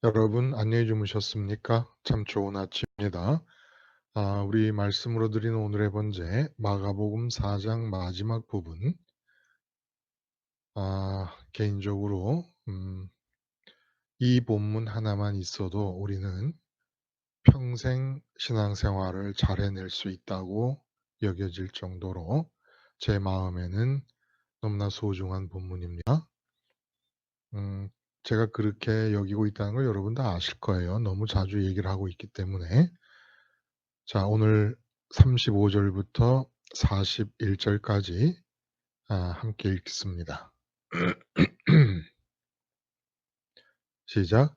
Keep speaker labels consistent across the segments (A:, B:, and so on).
A: 여러분 안녕히 주무셨습니까? 참 좋은 아침입니다. 우리 말씀으로 드리는 오늘의 번제 마가복음 4장 마지막 부분. 개인적으로 이 본문 하나만 있어도 우리는 평생 신앙생활을 잘 해낼 수 있다고 여겨질 정도로 제 마음에는 너무나 소중한 본문입니다. 음, 제가 그렇게 여기고 있다는 걸 여러분 다 아실 거예요. 너무 자주 얘기를 하고 있기 때문에. 자, 오늘 35 절부터 41 절까지 함께 읽겠습니다. 시작.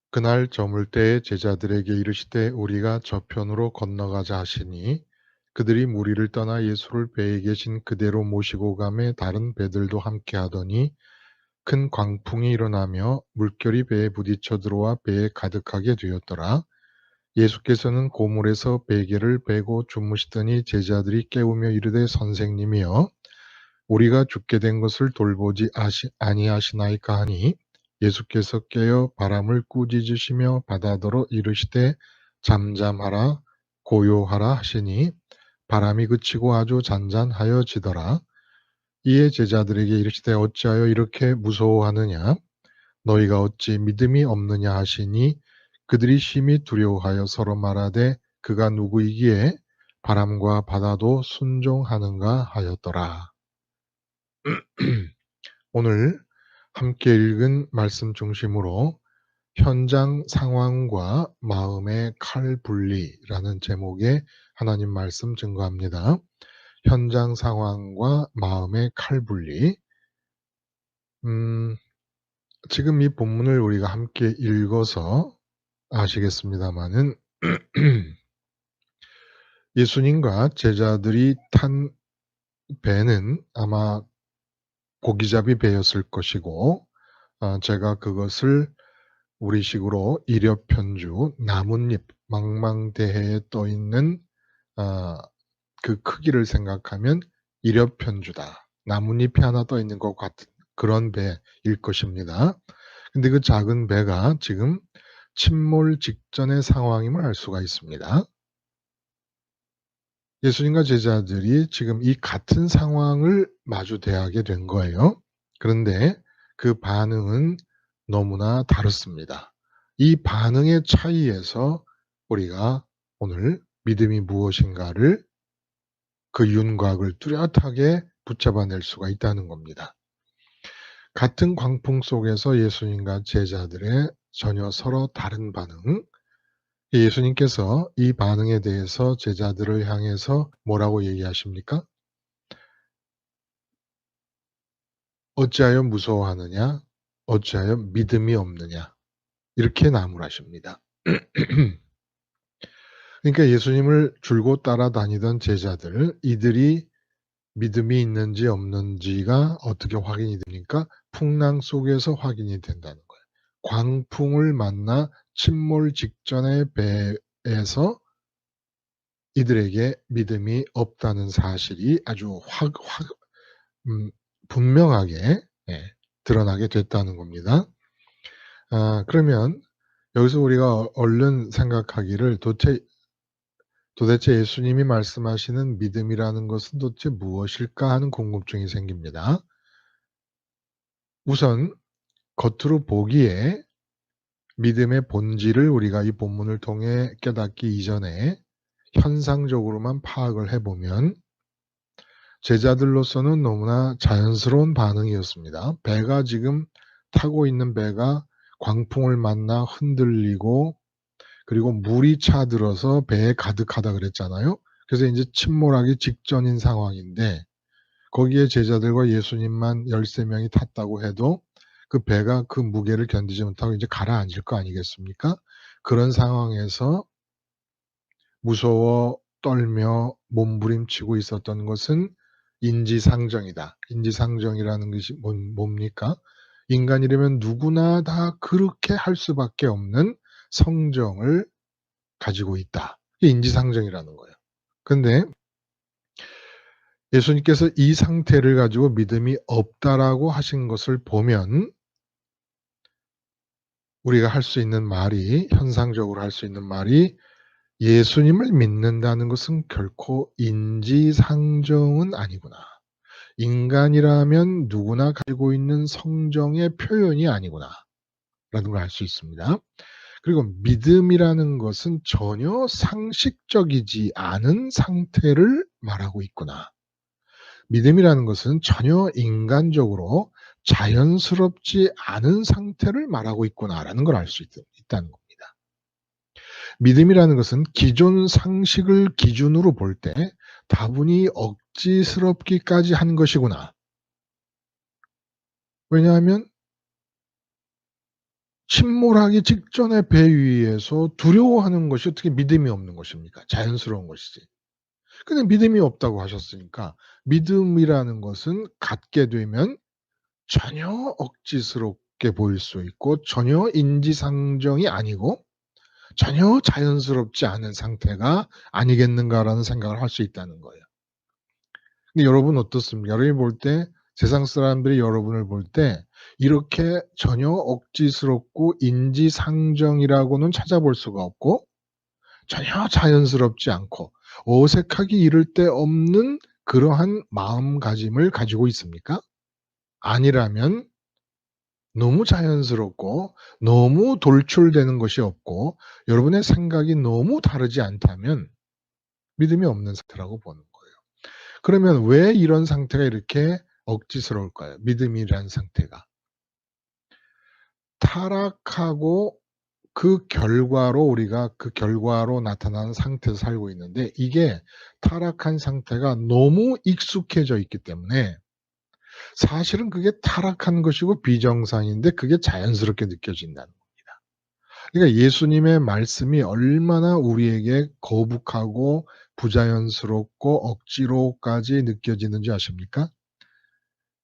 A: 그날 저물 때에 제자들에게 이르시되 우리가 저편으로 건너가자 하시니 그들이 무리를 떠나 예수를 배에 계신 그대로 모시고 가매 다른 배들도 함께 하더니 큰 광풍이 일어나며 물결이 배에 부딪혀 들어와 배에 가득하게 되었더라. 예수께서는 고물에서 베개를 베고 주무시더니 제자들이 깨우며 이르되 선생님이여 우리가 죽게 된 것을 돌보지 아니하시나이까 하니 예수께서 깨어 바람을 꾸짖으시며 바다더러 이르시되 잠잠하라 고요하라 하시니 바람이 그치고 아주 잔잔하여지더라. 이에 제자들에게 이르시되 어찌하여 이렇게 무서워하느냐 너희가 어찌 믿음이 없느냐 하시니 그들이 심히 두려워하여 서로 말하되 그가 누구이기에 바람과 바다도 순종하는가 하였더라. 오늘 함께 읽은 말씀 중심으로 현장 상황과 마음의 칼분리라는 제목의 하나님 말씀 증거합니다. 현장 상황과 마음의 칼분리. 지금 이 본문을 우리가 함께 읽어서 아시겠습니다마는 예수님과 제자들이 탄 배는 아마 고기잡이 배였을 것이고 제가 그것을 우리식으로 이력편주 나뭇잎 망망대해에 떠 있는 그 크기를 생각하면 이력편주다. 나뭇잎이 하나 떠 있는 것 같은 그런 배일 것입니다. 근데 그 작은 배가 지금 침몰 직전의 상황임을 알 수가 있습니다. 예수님과 제자들이 지금 이 같은 상황을 마주대하게 된 거예요. 그런데 그 반응은 너무나 다릅니다. 이 반응의 차이에서 우리가 오늘 믿음이 무엇인가를 그 윤곽을 뚜렷하게 붙잡아낼 수가 있다는 겁니다. 같은 광풍 속에서 예수님과 제자들의 전혀 서로 다른 반응, 예수님께서 이 반응에 대해서 제자들을 향해서 뭐라고 얘기하십니까? 어찌하여 무서워하느냐? 어찌하여 믿음이 없느냐? 이렇게 나무라십니다. 그러니까 예수님을 줄곧 따라다니던 제자들, 이들이 믿음이 있는지 없는지가 어떻게 확인이 됩니까? 풍랑 속에서 확인이 된다는 거예요. 광풍을 만나 침몰 직전의 배에서 이들에게 믿음이 없다는 사실이 아주 음 분명하게 드러나게 됐다는 겁니다. 그러면 여기서 우리가 얼른 생각하기를 도대체 예수님이 말씀하시는 믿음이라는 것은 도대체 무엇일까 하는 궁금증이 생깁니다. 우선 겉으로 보기에 믿음의 본질을 우리가 이 본문을 통해 깨닫기 이전에 현상적으로만 파악을 해보면 제자들로서는 너무나 자연스러운 반응이었습니다. 배가 지금 타고 있는 배가 광풍을 만나 흔들리고 그리고 물이 차들어서 배에 가득하다 그랬잖아요. 그래서 이제 침몰하기 직전인 상황인데 거기에 제자들과 예수님만 13명이 탔다고 해도 그 배가 그 무게를 견디지 못하고 이제 가라앉을 거 아니겠습니까? 그런 상황에서 무서워 떨며 몸부림치고 있었던 것은 인지상정이다. 인지상정이라는 것이 뭡니까? 인간이라면 누구나 다 그렇게 할 수밖에 없는 성정을 가지고 있다. 이게 인지상정이라는 거예요. 근데 예수님께서 이 상태를 가지고 믿음이 없다라고 하신 것을 보면 우리가 할 수 있는 말이 현상적으로 할 수 있는 말이 예수님을 믿는다는 것은 결코 인지상정은 아니구나. 인간이라면 누구나 가지고 있는 성정의 표현이 아니구나. 라는 걸 알 수 있습니다. 그리고 믿음이라는 것은 전혀 상식적이지 않은 상태를 말하고 있구나. 믿음이라는 것은 전혀 인간적으로 자연스럽지 않은 상태를 말하고 있구나라는 걸 알 수 있다는 겁니다. 믿음이라는 것은 기존 상식을 기준으로 볼 때 다분히 억지스럽기까지 한 것이구나. 왜냐하면 침몰하기 직전의 배 위에서 두려워하는 것이 어떻게 믿음이 없는 것입니까? 자연스러운 것이지. 근데 믿음이 없다고 하셨으니까 믿음이라는 것은 갖게 되면 전혀 억지스럽게 보일 수 있고 전혀 인지상정이 아니고 전혀 자연스럽지 않은 상태가 아니겠는가라는 생각을 할 수 있다는 거예요. 근데 여러분 어떻습니까? 여러분이 볼 때 세상 사람들이 여러분을 볼 때 이렇게 전혀 억지스럽고 인지상정이라고는 찾아볼 수가 없고 전혀 자연스럽지 않고 어색하기 이를 데 없는 그러한 마음가짐을 가지고 있습니까? 아니라면 너무 자연스럽고 너무 돌출되는 것이 없고 여러분의 생각이 너무 다르지 않다면 믿음이 없는 상태라고 보는 거예요. 그러면 왜 이런 상태가 이렇게 억지스러울까요? 믿음이라는 상태가. 타락하고 그 결과로 우리가 그 결과로 나타나는 상태에서 살고 있는데 이게 타락한 상태가 너무 익숙해져 있기 때문에 사실은 그게 타락한 것이고 비정상인데 그게 자연스럽게 느껴진다는 겁니다. 그러니까 예수님의 말씀이 얼마나 우리에게 거북하고 부자연스럽고 억지로까지 느껴지는지 아십니까?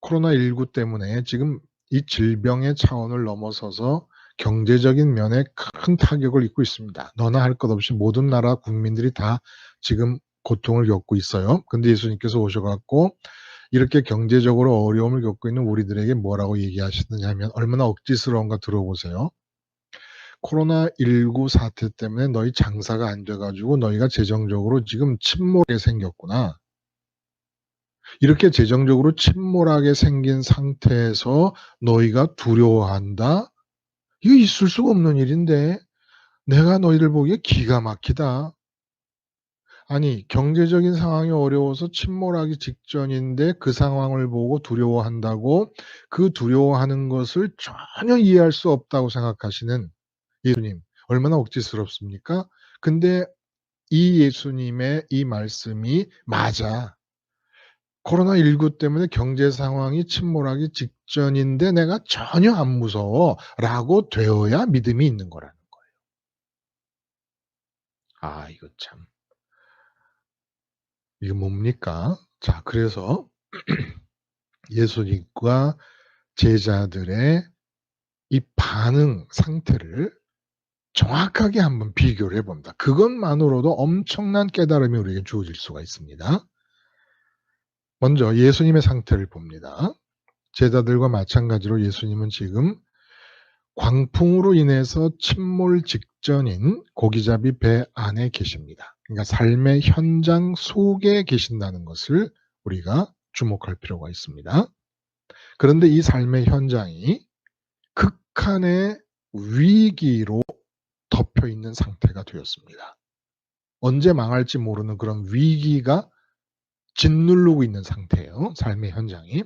A: 코로나19 때문에 지금 이 질병의 차원을 넘어서서 경제적인 면에 큰 타격을 입고 있습니다. 너나 할 것 없이 모든 나라 국민들이 다 지금 고통을 겪고 있어요. 근데 예수님께서 오셔 갖고 이렇게 경제적으로 어려움을 겪고 있는 우리들에게 뭐라고 얘기하시느냐 하면 얼마나 억지스러운가 들어보세요. "코로나19 사태 때문에 너희 장사가 안 돼 가지고 너희가 재정적으로 지금 침몰하게 생겼구나. 이렇게 재정적으로 침몰하게 생긴 상태에서 너희가 두려워한다? 이거 있을 수가 없는 일인데 내가 너희를 보기에 기가 막히다." 아니 경제적인 상황이 어려워서 침몰하기 직전인데 그 상황을 보고 두려워한다고 그 두려워하는 것을 전혀 이해할 수 없다고 생각하시는 예수님 얼마나 억지스럽습니까? 근데 이 예수님의 이 말씀이 맞아. "코로나19 때문에 경제 상황이 침몰하기 직전인데 내가 전혀 안 무서워."라고 되어야 믿음이 있는 거라는 거예요. 아 이거 참 이게 뭡니까? 자 그래서 예수님과 제자들의 이 반응 상태를 정확하게 한번 비교를 해 봅니다. 그것만으로도 엄청난 깨달음이 우리에게 주어질 수가 있습니다. 먼저 예수님의 상태를 봅니다. 제자들과 마찬가지로 예수님은 지금 광풍으로 인해서 침몰 직전인 고기잡이 배 안에 계십니다. 그러니까 삶의 현장 속에 계신다는 것을 우리가 주목할 필요가 있습니다. 그런데 이 삶의 현장이 극한의 위기로 덮여 있는 상태가 되었습니다. 언제 망할지 모르는 그런 위기가 짓누르고 있는 상태예요, 삶의 현장이.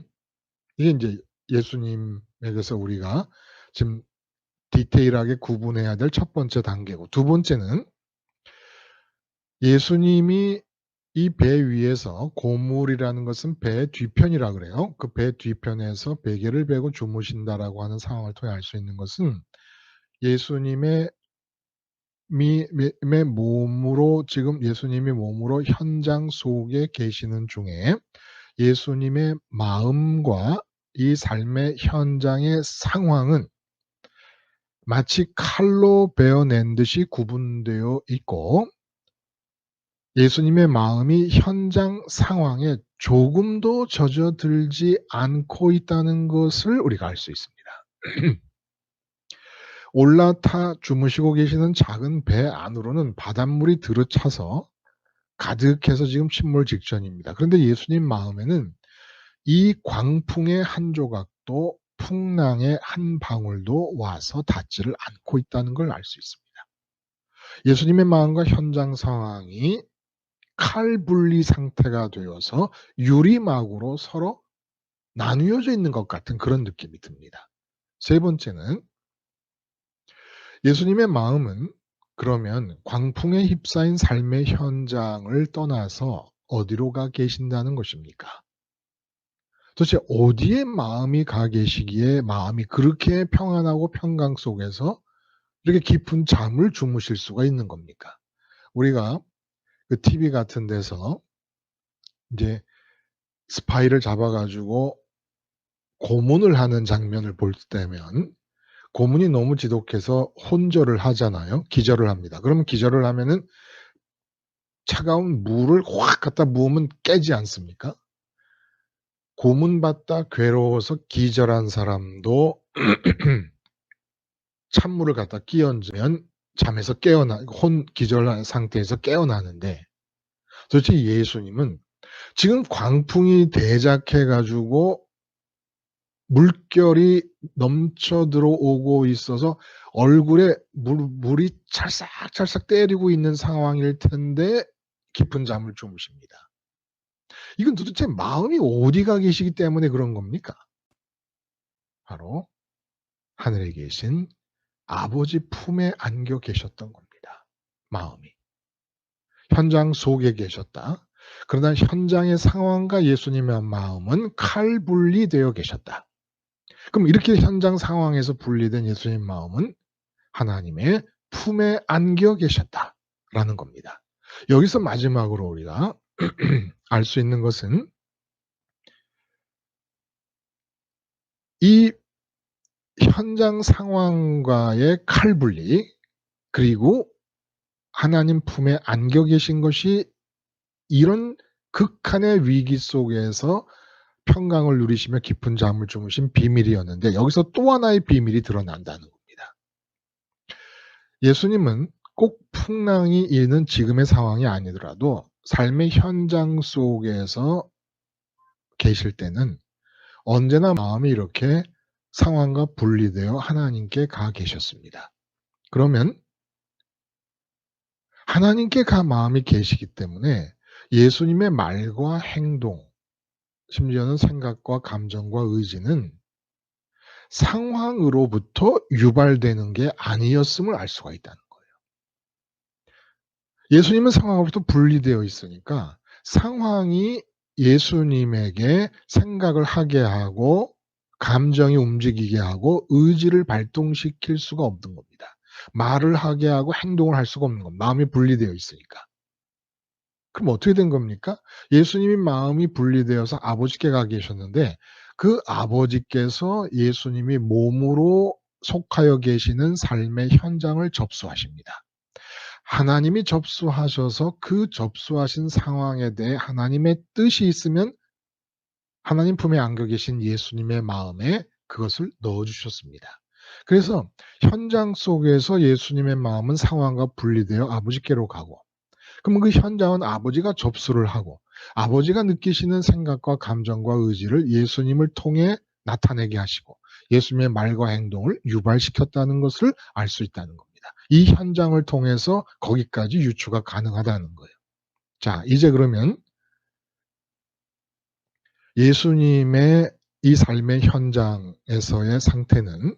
A: 이게 인제 예수님에게서 우리가 지금 디테일하게 구분해야 될 첫 번째 단계고 두 번째는 예수님이 이 배 위에서 고물이라는 것은 배 뒤편이라 그래요. 그 배 뒤편에서 베개를 베고 주무신다라고 하는 상황을 통해 알 수 있는 것은 예수님의 몸으로 지금 예수님이 몸으로 현장 속에 계시는 중에 예수님의 마음과 이 삶의 현장의 상황은 마치 칼로 베어낸 듯이 구분되어 있고 예수님의 마음이 현장 상황에 조금도 젖어들지 않고 있다는 것을 우리가 알 수 있습니다. 올라타 주무시고 계시는 작은 배 안으로는 바닷물이 들어차서 가득해서 지금 침몰 직전입니다. 그런데 예수님 마음에는 이 광풍의 한 조각도 풍랑의 한 방울도 와서 닿지를 않고 있다는 걸 알 수 있습니다. 예수님의 마음과 현장 상황이 칼분리 상태가 되어서 유리막으로 서로 나뉘어져 있는 것 같은 그런 느낌이 듭니다. 세 번째는 예수님의 마음은 그러면 광풍에 휩싸인 삶의 현장을 떠나서 어디로 가 계신다는 것입니까? 도대체 어디에 마음이 가 계시기에 마음이 그렇게 평안하고 평강 속에서 이렇게 깊은 잠을 주무실 수가 있는 겁니까? 우리가 그 TV 같은 데서 이제 스파이를 잡아 가지고 고문을 하는 장면을 볼 때면 고문이 너무 지독해서 혼절을 하잖아요. 기절을 합니다. 그러면 기절을 하면은 차가운 물을 확 갖다 부으면 깨지 않습니까? 고문받다 괴로워서 기절한 사람도 찬물을 갖다 끼얹으면 잠에서 깨어나 기절한 상태에서 깨어나는데 도대체 예수님은 지금 광풍이 대작해 가지고 물결이 넘쳐 들어오고 있어서 얼굴에 물이 찰싹찰싹 때리고 있는 상황일 텐데 깊은 잠을 주무십니다. 이건 도대체 마음이 어디 가 계시기 때문에 그런 겁니까? 바로 하늘에 계신 아버지 품에 안겨 계셨던 겁니다. 마음이. 현장 속에 계셨다. 그러나 현장의 상황과 예수님의 마음은 칼분리되어 계셨다. 그럼 이렇게 현장 상황에서 분리된 예수님 마음은 하나님의 품에 안겨 계셨다라는 겁니다. 여기서 마지막으로 우리가 알 수 있는 것은 이 현장 상황과의 칼분리 그리고 하나님 품에 안겨 계신 것이 이런 극한의 위기 속에서 평강을 누리시며 깊은 잠을 주무신 비밀이었는데 여기서 또 하나의 비밀이 드러난다는 겁니다. 예수님은 꼭 풍랑이 있는 지금의 상황이 아니더라도 삶의 현장 속에서 계실 때는 언제나 마음이 이렇게 상황과 분리되어 하나님께 가 계셨습니다. 그러면 하나님께 가 마음이 계시기 때문에 예수님의 말과 행동, 심지어는 생각과 감정과 의지는 상황으로부터 유발되는 게 아니었음을 알 수가 있다는 거예요. 예수님은 상황으로부터 분리되어 있으니까 상황이 예수님에게 생각을 하게 하고 감정이 움직이게 하고 의지를 발동시킬 수가 없는 겁니다. 말을 하게 하고 행동을 할 수가 없는 겁니다. 마음이 분리되어 있으니까. 그럼 어떻게 된 겁니까? 예수님이 마음이 분리되어서 아버지께 가 계셨는데 그 아버지께서 예수님이 몸으로 속하여 계시는 삶의 현장을 접수하십니다. 하나님이 접수하셔서 그 접수하신 상황에 대해 하나님의 뜻이 있으면 하나님 품에 안겨 계신 예수님의 마음에 그것을 넣어 주셨습니다. 그래서 현장 속에서 예수님의 마음은 상황과 분리되어 아버지께로 가고 그러면 그 현장은 아버지가 접수를 하고 아버지가 느끼시는 생각과 감정과 의지를 예수님을 통해 나타내게 하시고 예수님의 말과 행동을 유발시켰다는 것을 알 수 있다는 겁니다. 이 현장을 통해서 거기까지 유추가 가능하다는 거예요. 자, 이제 그러면 예수님의 이 삶의 현장에서의 상태는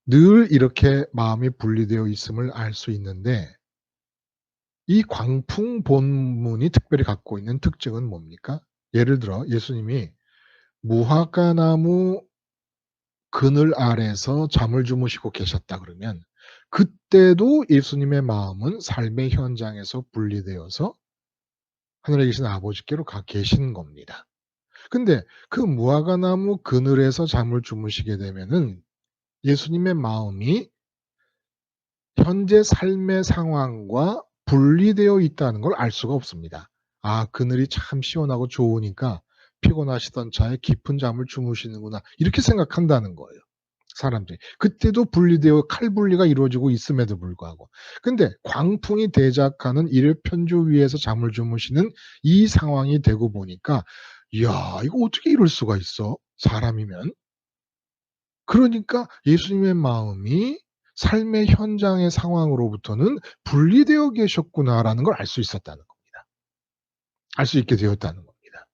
A: 늘 이렇게 마음이 분리되어 있음을 알 수 있는데 이 광풍 본문이 특별히 갖고 있는 특징은 뭡니까? 예를 들어 예수님이 무화과나무 그늘 아래서 잠을 주무시고 계셨다 그러면 그때도 예수님의 마음은 삶의 현장에서 분리되어서 하늘에 계신 아버지께로 가 계신 겁니다. 근데 그 무화과나무 그늘에서 잠을 주무시게 되면은 예수님의 마음이 현재 삶의 상황과 분리되어 있다는 걸 알 수가 없습니다. 아, 그늘이 참 시원하고 좋으니까 피곤하시던 차에 깊은 잠을 주무시는구나. 이렇게 생각한다는 거예요. 사람들이. 그때도 분리되어 칼 분리가 이루어지고 있음에도 불구하고. 근데 광풍이 대작하는 일회편조 위에서 잠을 주무시는 이 상황이 되고 보니까 '이야 이거 어떻게 이럴 수가 있어 사람이면.' 그러니까 예수님의 마음이 삶의 현장의 상황으로부터는 분리되어 계셨구나라는 걸 알 수 있었다는 겁니다. 알 수 있게 되었다는 겁니다.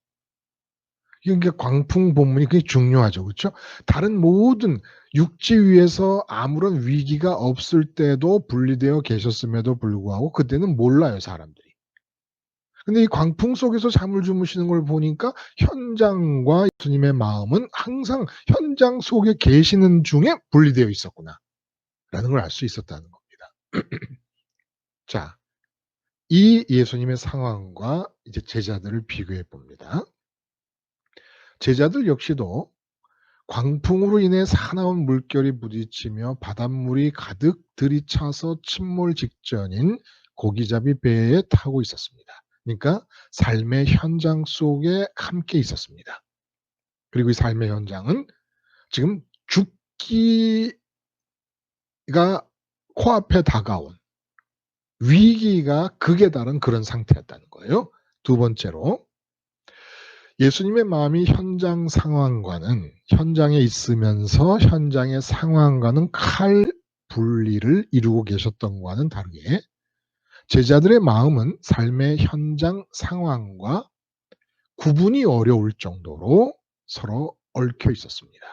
A: 그러니까 광풍 본문이 그게 중요하죠. 그렇죠? 다른 모든 육지 위에서 아무런 위기가 없을 때도 분리되어 계셨음에도 불구하고 그때는 몰라요, 사람들이. 근데 이 광풍 속에서 잠을 주무시는 걸 보니까 현장과 예수님의 마음은 항상 현장 속에 계시는 중에 분리되어 있었구나라는 걸 알 수 있었다는 겁니다. 자, 이 예수님의 상황과 이제 제자들을 비교해 봅니다. 제자들 역시도 광풍으로 인해 사나운 물결이 부딪히며 바닷물이 가득 들이차서 침몰 직전인 고기잡이 배에 타고 있었습니다. 그러니까 삶의 현장 속에 함께 있었습니다. 그리고 이 삶의 현장은 지금 죽기가 코앞에 다가온 위기가 극에 달한 그런 상태였다는 거예요. 두 번째로 예수님의 마음이 현장 상황과는 현장에 있으면서 현장의 상황과는 칼 분리를 이루고 계셨던 것과는 다르게 제자들의 마음은 삶의 현장 상황과 구분이 어려울 정도로 서로 얽혀 있었습니다.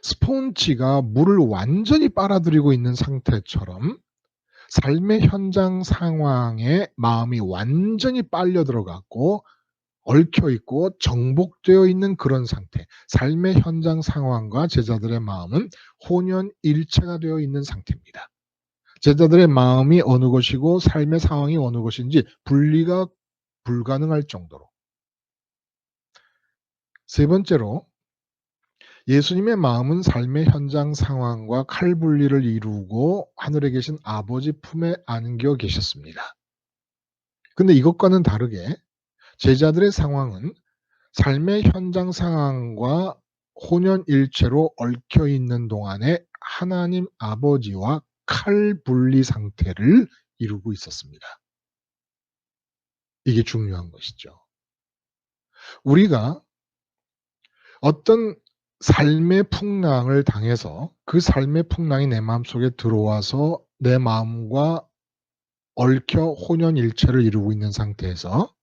A: 스폰지가 물을 완전히 빨아들이고 있는 상태처럼 삶의 현장 상황에 마음이 완전히 빨려 들어갔고 얽혀 있고 정복되어 있는 그런 상태. 삶의 현장 상황과 제자들의 마음은 혼연일체가 되어 있는 상태입니다. 제자들의 마음이 어느 것이고 삶의 상황이 어느 것인지 분리가 불가능할 정도로. 세 번째로 예수님의 마음은 삶의 현장 상황과 칼 분리를 이루고 하늘에 계신 아버지 품에 안겨 계셨습니다. 근데 이것과는 다르게 제자들의 상황은 삶의 현장 상황과 혼연일체로 얽혀 있는 동안에 하나님 아버지와 칼 분리 상태를 이루고 있었습니다. 이게 중요한 것이죠. 우리가 어떤 삶의 풍랑을 당해서 그 삶의 풍랑이 내 마음속에 들어와서 내 마음과 얽혀 혼연일체를 이루고 있는 상태에서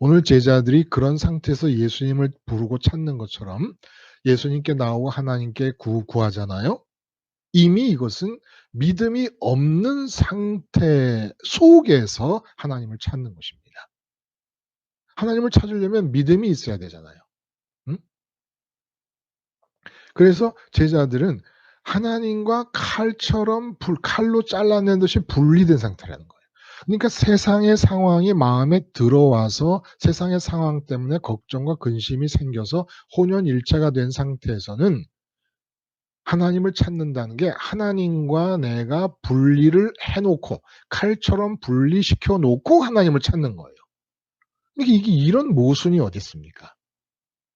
A: 오늘 제자들이 그런 상태에서 예수님을 부르고 찾는 것처럼 예수님께 나오고 하나님께 구하잖아요. 이미 이것은 믿음이 없는 상태 속에서 하나님을 찾는 것입니다. 하나님을 찾으려면 믿음이 있어야 되잖아요. 응? 그래서 제자들은 하나님과 칼로 잘라낸 듯이 분리된 상태라는 거예요. 그러니까 세상의 상황이 마음에 들어와서 세상의 상황 때문에 걱정과 근심이 생겨서 혼연일체가 된 상태에서는 하나님을 찾는다는 게 하나님과 내가 분리를 해 놓고 칼처럼 분리시켜 놓고 하나님을 찾는 거예요. 이게 이런 모순이 어디 있습니까?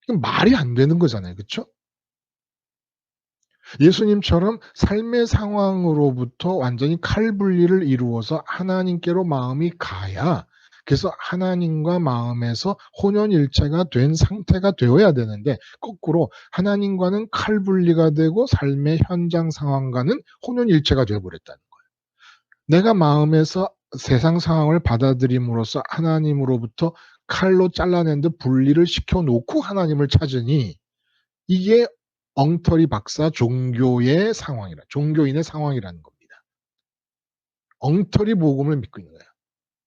A: 이건 말이 안 되는 거잖아요. 그쵸? 예수님처럼 삶의 상황으로부터 완전히 칼 분리를 이루어서 하나님께로 마음이 가야 그래서 하나님과 마음에서 혼연일체가 된 상태가 되어야 되는데 거꾸로 하나님과는 칼 분리가 되고 삶의 현장 상황과는 혼연일체가 되어 버렸다는 거예요. 내가 마음에서 세상 상황을 받아들임으로써 하나님으로부터 칼로 잘라낸 듯 분리를 시켜 놓고 하나님을 찾으니 이게 엉터리 박사 종교인의 상황이라는 겁니다. 엉터리 복음을 믿고 있는 거예요.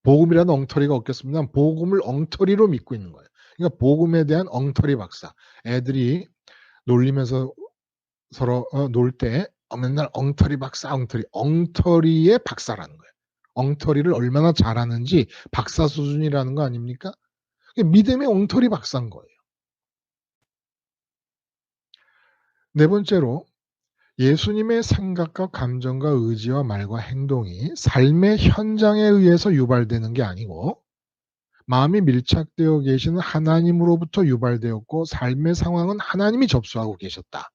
A: 복음이라는 엉터리가 없겠습니다만 복음을 엉터리로 믿고 있는 거예요. 그러니까 복음에 대한 엉터리 박사. 애들이 놀리면서 서로 놀 때 맨날 엉터리 박사, 엉터리의 박사라는 거예요. 엉터리를 얼마나 잘하는지 박사 수준이라는 거 아닙니까? 믿음의 엉터리 박사인 거예요. 네 번째로 예수님의 생각과 감정과 의지와 말과 행동이 삶의 현장에 의해서 유발되는 게 아니고 마음이 밀착되어 계시는 하나님으로부터 유발되었고 삶의 상황은 하나님이 접수하고 계셨다.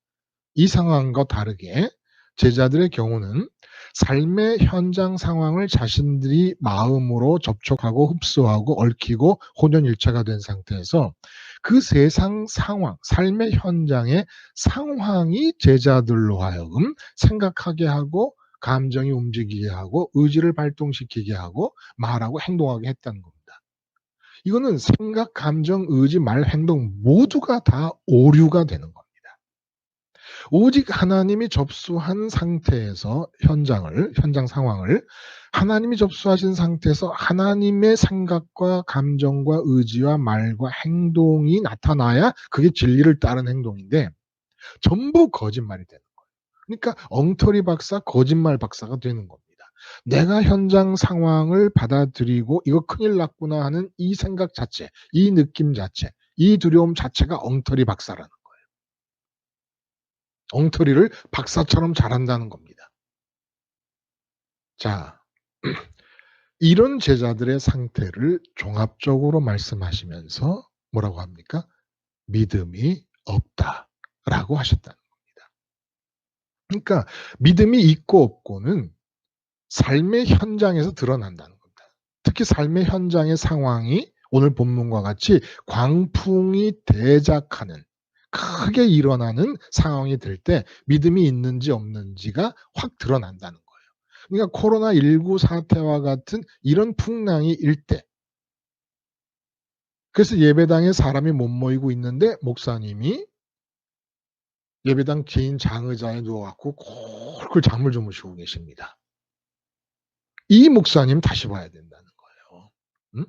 A: 이 상황과 다르게 제자들의 경우는 삶의 현장 상황을 자신들이 마음으로 접촉하고 흡수하고 얽히고 혼연일체가 된 상태에서 그 세상 상황, 삶의 현장의 상황이 제자들로 하여금 생각하게 하고 감정이 움직이게 하고 의지를 발동시키게 하고 말하고 행동하게 했다는 겁니다. 이거는 생각, 감정, 의지, 말, 행동 모두가 다 오류가 되는 겁니다. 오직 하나님이 접수한 상태에서 현장 상황을 하나님이 접수하신 상태에서 하나님의 생각과 감정과 의지와 말과 행동이 나타나야 그게 진리를 따른 행동인데 전부 거짓말이 되는 거예요. 그러니까 엉터리 박사, 거짓말 박사가 되는 겁니다. 내가 현장 상황을 받아들이고 '이거 큰일 났구나.' 하는 이 생각 자체, 이 느낌 자체, 이 두려움 자체가 엉터리 박사라는 거예요. 엉터리를 박사처럼 잘한다는 겁니다. 자, 이런 제자들의 상태를 종합적으로 말씀하시면서 뭐라고 합니까? "믿음이 없다."라고 하셨다는 겁니다. 그러니까 믿음이 있고 없고는 삶의 현장에서 드러난다는 겁니다. 특히 삶의 현장의 상황이 오늘 본문과 같이 광풍이 대작하는 크게 일어나는 상황이 될 때 믿음이 있는지 없는지가 확 드러난다는 거예요. 그러니까 코로나19 사태와 같은 이런 풍랑이 일 때 그래서 예배당에 사람이 못 모이고 있는데 목사님이 예배당 긴 장의자에 누워 갖고 콜콜 잠을 주무시고 계십니다. 이 목사님 다시 봐야 된다는 거예요. 음?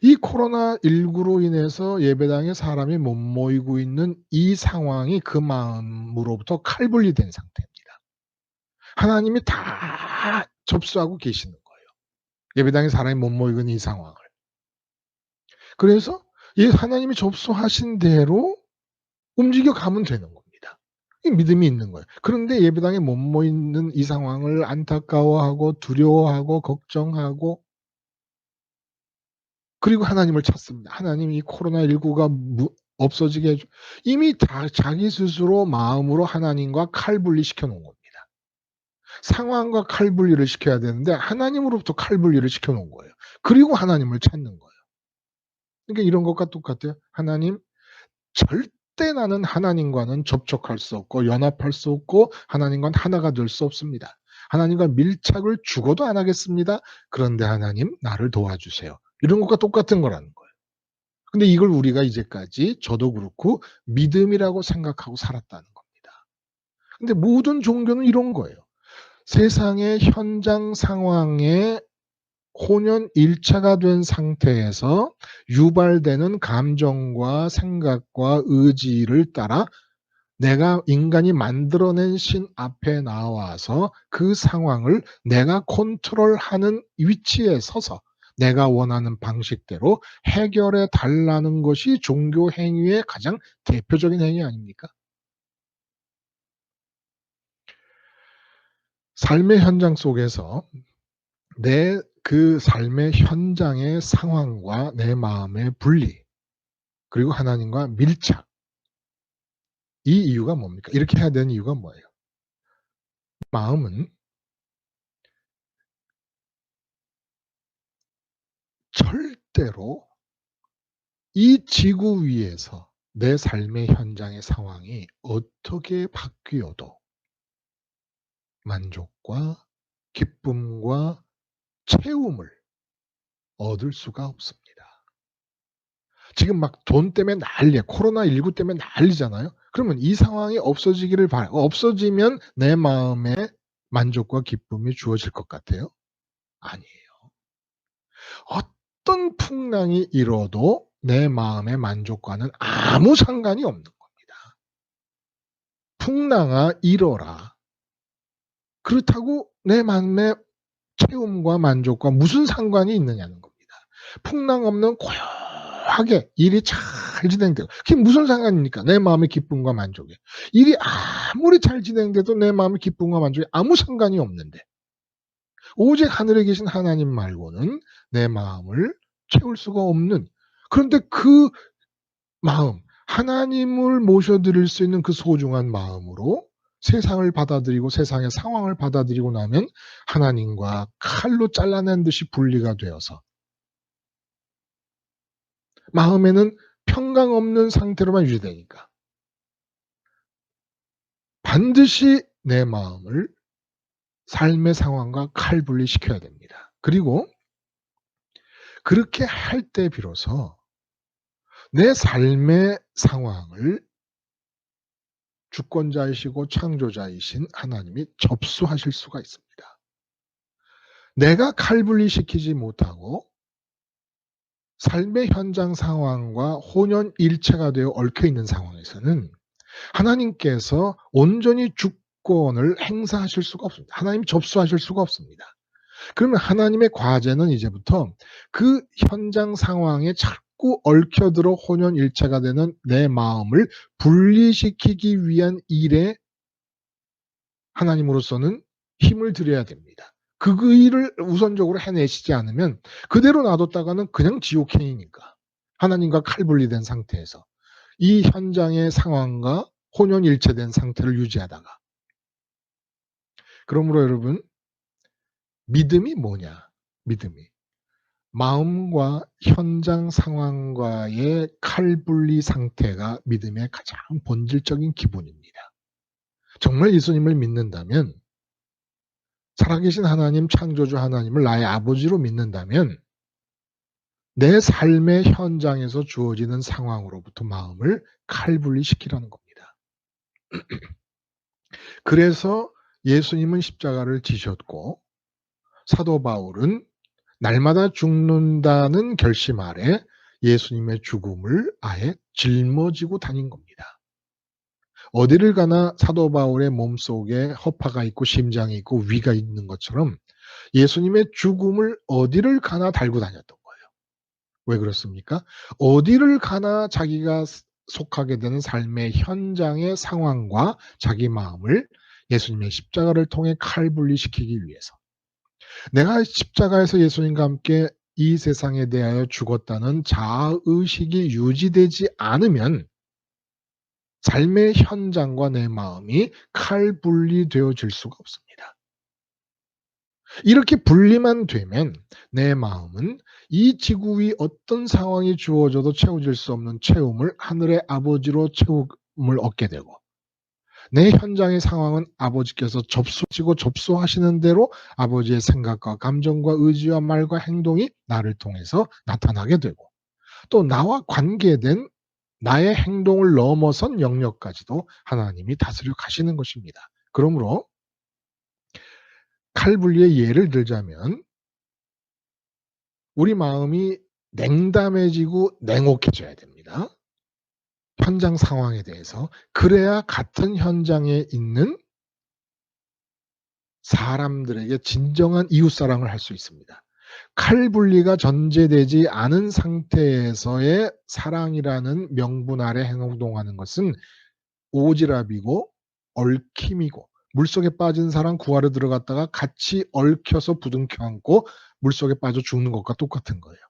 A: 이 코로나19로 인해서 예배당에 사람이 못 모이고 있는 이 상황이 그 마음으로부터 칼분리된 상태입니다. 하나님이 다 접수하고 계시는 거예요. 예배당에 사람이 못 모이고 있는 이 상황을. 그래서 이 하나님이 접수하신 대로 움직여 가면 되는 겁니다. 이 믿음이 있는 거예요. 그런데 예배당에 못 모이는 이 상황을 안타까워하고 두려워하고 걱정하고 그리고 하나님을 찾습니다. 하나님 이 코로나19가 없어지게 해 줘 이미 다 자기 스스로 마음으로 하나님과 칼분리시켜 놓은 겁니다. 상황과 칼분리를 시켜야 되는데 하나님으로부터 칼분리를 시켜 놓은 거예요. 그리고 하나님을 찾는 거예요. 그러니까 이런 것과 똑같아요. 하나님 절대 나는 하나님과는 접촉할 수 없고 연합할 수 없고 하나님과는 하나가 될 수 없습니다. 하나님과 밀착을 죽어도 안 하겠습니다. 그런데 하나님 나를 도와주세요. 이런 것과 똑같은 거라는 거예요. 근데 이걸 우리가 이제까지 저도 그렇고 믿음이라고 생각하고 살았다는 겁니다. 근데 모든 종교는 이런 거예요. 세상의 현장 상황에 혼연일체가 된 상태에서 유발되는 감정과 생각과 의지를 따라 내가 인간이 만들어낸 신 앞에 나와서 그 상황을 내가 컨트롤하는 위치에 서서 내가 원하는 방식대로 해결해 달라는 것이 종교 행위의 가장 대표적인 행위 아닙니까? 삶의 현장 속에서 내 그 삶의 현장의 상황과 내 마음의 분리 그리고 하나님과 밀착 이 이유가 뭡니까? 이렇게 해야 되는 이유가 뭐예요? 마음은 절대로 이 지구 위에서 내 삶의 현장의 상황이 어떻게 바뀌어도 만족과 기쁨과 채움을 얻을 수가 없습니다. 지금 막 돈 때문에 난리야. 코로나19 때문에 난리잖아요. 그러면 이 상황이 없어지기를 바라요. 없어지면 내 마음에 만족과 기쁨이 주어질 것 같아요? 아니에요. 어떤 풍랑이 일어도 내 마음의 만족과는 아무 상관이 없는 겁니다. 풍랑아 일어라. 그렇다고 내 마음의 채움과 만족과 무슨 상관이 있느냐는 겁니다. 풍랑 없는 고요하게 일이 잘 진행되고 그게 무슨 상관입니까? 내 마음의 기쁨과 만족에. 일이 아무리 잘 진행돼도 내 마음의 기쁨과 만족에 아무 상관이 없는데 오직 하늘에 계신 하나님 말고는 내 마음을 채울 수가 없는 그런데 그 마음 하나님을 모셔드릴 수 있는 그 소중한 마음으로 세상을 받아들이고 세상의 상황을 받아들이고 나면 하나님과 칼로 잘라낸 듯이 분리가 되어서 마음에는 평강 없는 상태로만 유지되니까 반드시 내 마음을 삶의 상황과 칼분리시켜야 됩니다. 그리고 그렇게 할 때 비로소 내 삶의 상황을 주권자이시고 창조자이신 하나님이 접수하실 수가 있습니다. 내가 칼분리시키지 못하고 삶의 현장 상황과 혼연일체가 되어 얽혀 있는 상황에서는 하나님께서 온전히 주권을 행사하실 수가 없습니다. 하나님 접수하실 수가 없습니다. 그러면 하나님의 과제는 이제부터 그 현장 상황에 자꾸 얽혀들어 혼연일체가 되는 내 마음을 분리시키기 위한 일에 하나님으로서는 힘을 들여야 됩니다. 그 일을 우선적으로 해내시지 않으면 그대로 놔뒀다가는 그냥 지옥행위니까. 하나님과 칼분리된 상태에서 이 현장의 상황과 혼연일체된 상태를 유지하다가. 그러므로 여러분, 믿음이 뭐냐? 믿음이. 마음과 현장 상황과의 칼분리 상태가 믿음의 가장 본질적인 기본입니다. 정말 예수님을 믿는다면, 살아계신 하나님, 창조주 하나님을 나의 아버지로 믿는다면 내 삶의 현장에서 주어지는 상황으로부터 마음을 칼분리시키라는 겁니다. 그래서 예수님은 십자가를 지셨고 사도 바울은 날마다 죽는다는 결심 아래 예수님의 죽음을 아예 짊어지고 다닌 겁니다. 어디를 가나 사도 바울의 몸속에 허파가 있고 심장이 있고 위가 있는 것처럼 예수님의 죽음을 어디를 가나 달고 다녔던 거예요. 왜 그렇습니까? 어디를 가나 자기가 속하게 되는 삶의 현장의 상황과 자기 마음을 예수님의 십자가를 통해 칼분리시키기 위해서, 내가 십자가에서 예수님과 함께 이 세상에 대하여 죽었다는 자아의식이 유지되지 않으면 삶의 현장과 내 마음이 칼분리되어질 수가 없습니다. 이렇게 분리만 되면 내 마음은 이 지구 위 어떤 상황이 주어져도 채워질 수 없는 채움을 하늘의 아버지로 채움을 얻게 되고, 내 현장의 상황은 아버지께서 접수하시고 접수하시는 대로 아버지의 생각과 감정과 의지와 말과 행동이 나를 통해서 나타나게 되고, 또 나와 관계된 나의 행동을 넘어선 영역까지도 하나님이 다스려 가시는 것입니다. 그러므로 칼분리의 예를 들자면 우리 마음이 냉담해지고 냉혹해져야 됩니다. 현장 상황에 대해서. 그래야 같은 현장에 있는 사람들에게 진정한 이웃사랑을 할 수 있습니다. 칼분리가 전제되지 않은 상태에서의 사랑이라는 명분 아래 행동하는 것은 오지랖이고 얽힘이고, 물속에 빠진 사람 구하러 들어갔다가 같이 얽혀서 부둥켜 안고 물속에 빠져 죽는 것과 똑같은 거예요.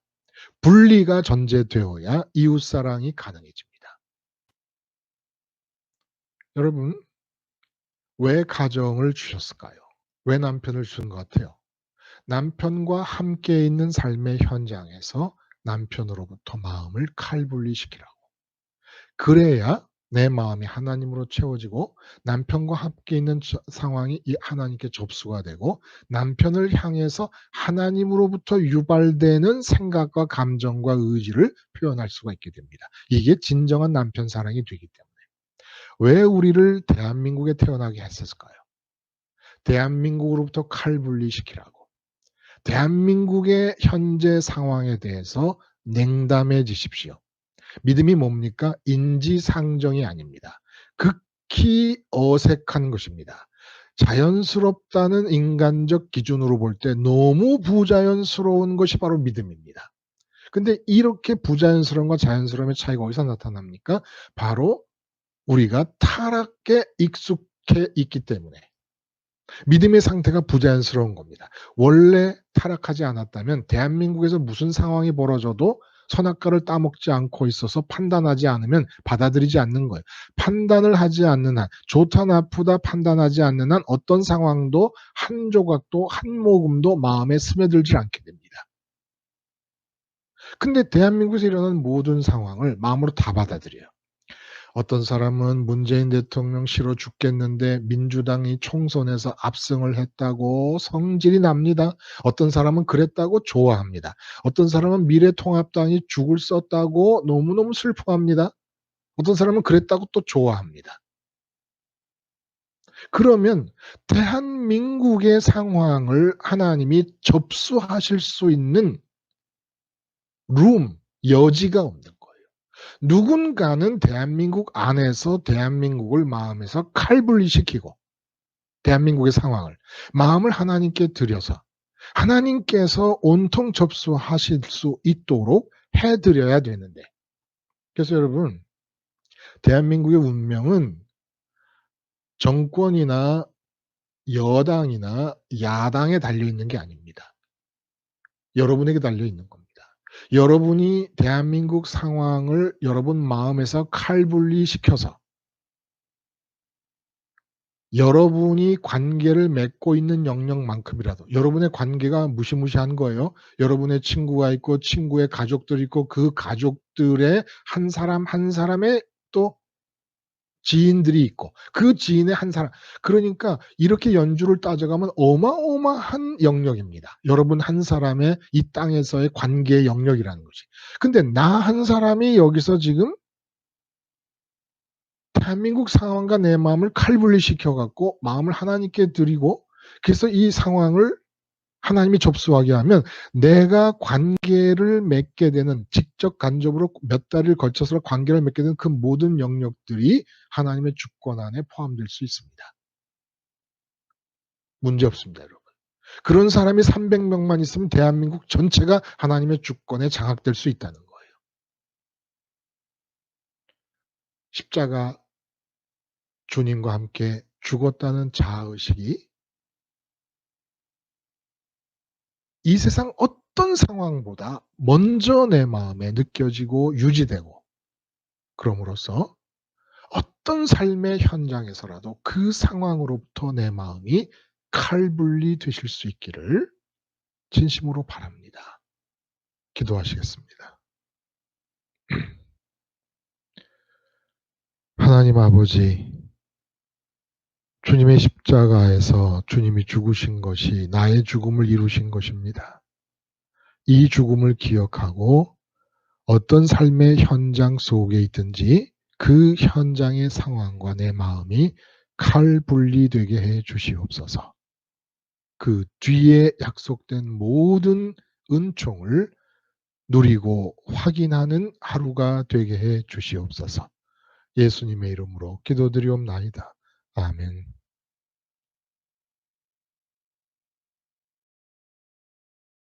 A: 분리가 전제되어야 이웃사랑이 가능해집니다. 여러분, 왜 가정을 주셨을까요? 왜 남편을 주신 것 같아요? 남편과 함께 있는 삶의 현장에서 남편으로부터 마음을 칼분리시키라고. 그래야 내 마음이 하나님으로 채워지고 남편과 함께 있는 상황이 이 하나님께 접수가 되고 남편을 향해서 하나님으로부터 유발되는 생각과 감정과 의지를 표현할 수가 있게 됩니다. 이게 진정한 남편 사랑이 되기 때문에. 왜 우리를 대한민국에 태어나게 했었을까요? 대한민국으로부터 칼분리시키라고. 대한민국의 현재 상황에 대해서 냉담해지십시오. 믿음이 뭡니까? 인지상정이 아닙니다. 극히 어색한 것입니다. 자연스럽다는 인간적 기준으로 볼 때 너무 부자연스러운 것이 바로 믿음입니다. 근데 이렇게 부자연스러움과 자연스러움의 차이가 어디서 나타납니까? 바로 우리가 타락에 익숙해 있기 때문에. 믿음의 상태가 부자연스러운 겁니다. 원래 타락하지 않았다면 대한민국에서 무슨 상황이 벌어져도 선악과를 따먹지 않고 있어서 판단하지 않으면 받아들이지 않는 거예요. 판단을 하지 않는 한, 좋다 나쁘다 판단하지 않는 한 어떤 상황도 한 조각도 한 모금도 마음에 스며들지 않게 됩니다. 근데 대한민국에서 일어나는 모든 상황을 마음으로 다 받아들여요. 어떤 사람은 문재인 대통령 싫어 죽겠는데 민주당이 총선에서 압승을 했다고 성질이 납니다. 어떤 사람은 그랬다고 좋아합니다. 어떤 사람은 미래통합당이 죽을 썼다고 너무너무 슬퍼합니다. 어떤 사람은 그랬다고 또 좋아합니다. 그러면 대한민국의 상황을 하나님이 접수하실 수 있는 여지가 없는 거예요. 누군가는 대한민국 안에서 대한민국을 마음에서 칼분리시키고 대한민국의 상황을 마음을 하나님께 드려서 하나님께서 온통 접수하실 수 있도록 해드려야 되는데, 그래서 여러분, 대한민국의 운명은 정권이나 여당이나 야당에 달려있는 게 아닙니다. 여러분에게 달려있는 겁니다. 여러분이 대한민국 상황을 여러분 마음에서 칼분리시켜서 여러분이 관계를 맺고 있는 영역만큼이라도, 여러분의 관계가 무시무시한 거예요. 여러분의 친구가 있고 친구의 가족들이 있고 그 가족들의 한 사람 한 사람의 또 지인들이 있고 그 지인의 한 사람, 그러니까 이렇게 연주를 따져가면 어마어마한 영역입니다. 여러분 한 사람의 이 땅에서의 관계의 영역이라는 거지. 근데 나 한 사람이 여기서 지금 대한민국 상황과 내 마음을 칼분리시켜 갖고 마음을 하나님께 드리고, 그래서 이 상황을 하나님이 접수하게 하면 내가 관계를 맺게 되는, 직접 간접으로 몇 달을 거쳐서 관계를 맺게 되는 그 모든 영역들이 하나님의 주권 안에 포함될 수 있습니다. 문제 없습니다, 여러분. 그런 사람이 300명만 있으면 대한민국 전체가 하나님의 주권에 장악될 수 있다는 거예요. 십자가 주님과 함께 죽었다는 자아의식이 이 세상 어떤 상황보다 먼저 내 마음에 느껴지고 유지되고, 그럼으로써 어떤 삶의 현장에서라도 그 상황으로부터 내 마음이 칼분리 되실 수 있기를 진심으로 바랍니다. 기도하시겠습니다. 하나님 아버지, 주님의 십자가에서 주님이 죽으신 것이 나의 죽음을 이루신 것입니다. 이 죽음을 기억하고 어떤 삶의 현장 속에 있든지 그 현장의 상황과 내 마음이 칼분리되게 해 주시옵소서. 그 뒤에 약속된 모든 은총을 누리고 확인하는 하루가 되게 해 주시옵소서. 예수님의 이름으로 기도드리옵나이다. 아멘.